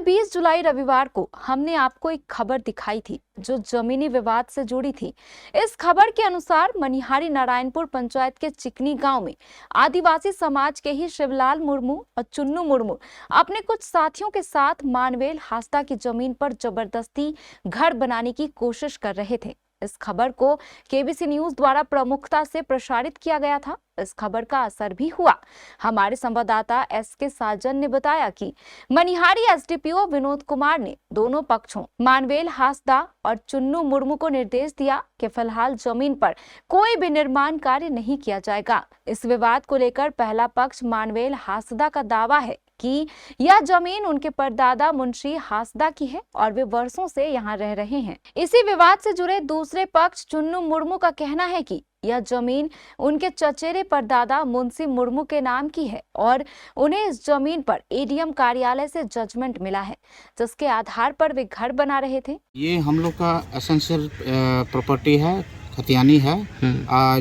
20 जुलाई रविवार को हमने आपको एक खबर दिखाई थी जो जमीनी विवाद से जुड़ी थी। इस खबर के अनुसार मनिहारी नारायणपुर पंचायत के चिकनी गांव में आदिवासी समाज के ही शिवलाल मुर्मू और चुन्नू मुर्मू अपने कुछ साथियों के साथ मानवेल हासदा की जमीन पर जबरदस्ती घर बनाने की कोशिश कर रहे थे। इस खबर को केबीसी न्यूज द्वारा प्रमुखता से प्रसारित किया गया था। इस खबर का असर भी हुआ। हमारे संवाददाता एसके साजन ने बताया कि मनिहारी एसडीपीओ विनोद कुमार ने दोनों पक्षों मानवेल हासदा और चुन्नू मुर्मू को निर्देश दिया कि फिलहाल जमीन पर कोई भी निर्माण कार्य नहीं किया जाएगा। इस विवाद को लेकर पहला पक्ष मानवेल हासदा का दावा है कि यह जमीन उनके परदादा मुंशी हासदा की है और वे वर्षों से यहाँ रह रहे हैं। इसी विवाद से जुड़े दूसरे पक्ष चुन्नू मुर्मू का कहना है कि यह जमीन उनके चचेरे परदादा मुंशी मुर्मू के नाम की है और उन्हें इस जमीन पर एडीएम कार्यालय से जजमेंट मिला है, जिसके आधार पर वे घर बना रहे थे। ये हम लोग का एसेंशियल प्रॉपर्टी है, खतियानी है,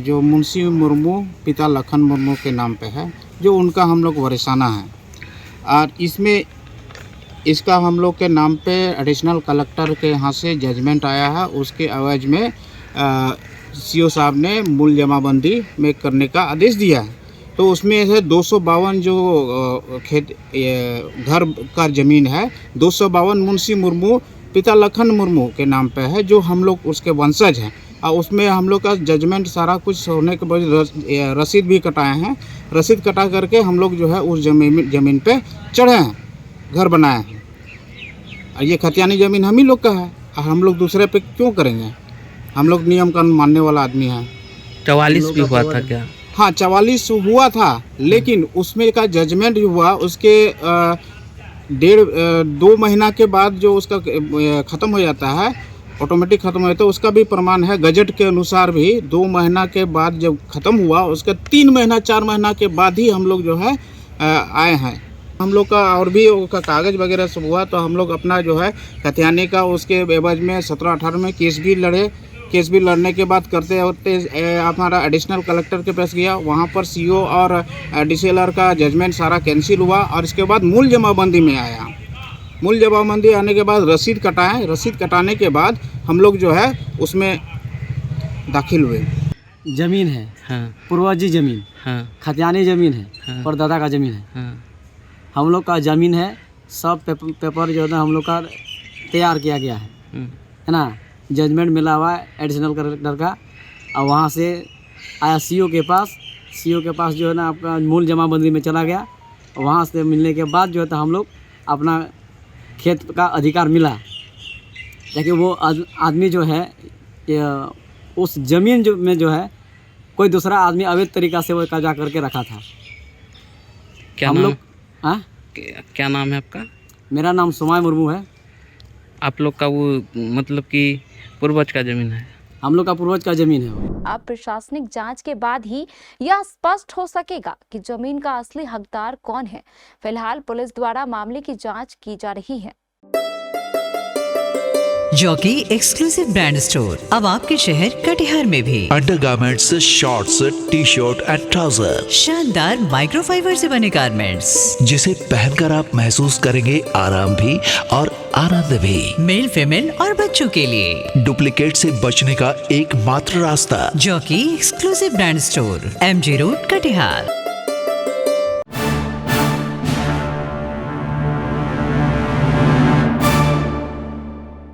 जो मुंशी मुर्मू पिता लखन मुर्मू के नाम पे है, जो उनका हम लोग वरिसाना है। और इसमें इसका हम लोग के नाम पे एडिशनल कलेक्टर के यहाँ से जजमेंट आया है। उसके एवज में सीओ साहब ने मूल जमाबंदी में करने का आदेश दिया है। तो उसमें से 252 जो खेत घर का ज़मीन है, 252 मुंशी मुर्मू पिता लखन मुर्मू के नाम पे है, जो हम लोग उसके वंशज हैं। और उसमें हम लोग का जजमेंट सारा कुछ होने के बाद रसीद भी कटाए हैं। रसीद कटा करके हम लोग जो है उस ज़मीन पे चढ़े हैं, घर बनाए हैं। और ये खतियानी ज़मीन हम ही लोग का है और हम लोग दूसरे पे क्यों करेंगे? हम लोग नियम कानून मानने वाला आदमी है। 44 भी हुआ था क्या? हाँ, 44 हुआ था, लेकिन उसमें का जजमेंट हुआ उसके 2 महीना के बाद जो उसका ख़त्म हो जाता है, ऑटोमेटिक ख़त्म हो जाता है। उसका भी प्रमाण है गजट के अनुसार भी 2 महीना के बाद जब ख़त्म हुआ, उसका 3 महीना 4 महीना के बाद ही हम लोग जो है आए हैं। हम लोग का और भी का कागज़ वगैरह सब हुआ, तो हम लोग अपना जो है खतियानी का उसके एवज में 17-18 में केस भी लड़े। केस भी लड़ने के बाद करते होते हमारा एडिशनल कलेक्टर के पास गया, वहाँ पर सीओ और डीसीएलआर का जजमेंट सारा कैंसिल हुआ और इसके बाद मूल जमाबंदी में आया। मूल जमाबंदी आने के बाद रसीद कटाएं। रसीद कटाने के बाद हम लोग जो है उसमें दाखिल हुए। जमीन है, हाँ, पूर्वजी जमीन, हाँ, खतियानी जमीन है, हाँ, और दादा का जमीन है, हाँ, हम लोग का जमीन है। सब पेपर जो है हम लोग का तैयार किया गया है ना। जजमेंट मिला हुआ है एडिशनल कलेक्टर का, और वहाँ से आया सीओ के पास जो है ना आपका मूल जमाबंदी में चला गया। वहाँ से मिलने के बाद जो है तो हम लोग अपना खेत का अधिकार मिला, लेकिन वो आदमी जो है उस ज़मीन में जो है कोई दूसरा आदमी अवैध तरीक़ा से वो कब्जा करके रखा था। क्या हम नाम? लोग क्या नाम है आपका? मेरा नाम सोमाय मुर्मू है। आप लोग का वो मतलब कि पूर्वज का जमीन है? हम लोग का पूर्वज का जमीन है वो। अब प्रशासनिक जांच के बाद ही यह स्पष्ट हो सकेगा कि जमीन का असली हकदार कौन है। फिलहाल पुलिस द्वारा मामले की जांच की जा रही है। जॉकी एक्सक्लूसिव ब्रांड स्टोर अब आपके शहर कटिहार में भी। Undergarments, shorts, T shirt and trouser, शानदार माइक्रोफाइबर से बने गारमेंट्स, जिसे पहनकर आप महसूस करेंगे आराम भी और आनंद भी। मेल, फीमेल और बच्चों के लिए। डुप्लीकेट से बचने का एकमात्र रास्ता jockey exclusive brand store, MG road, Katihar.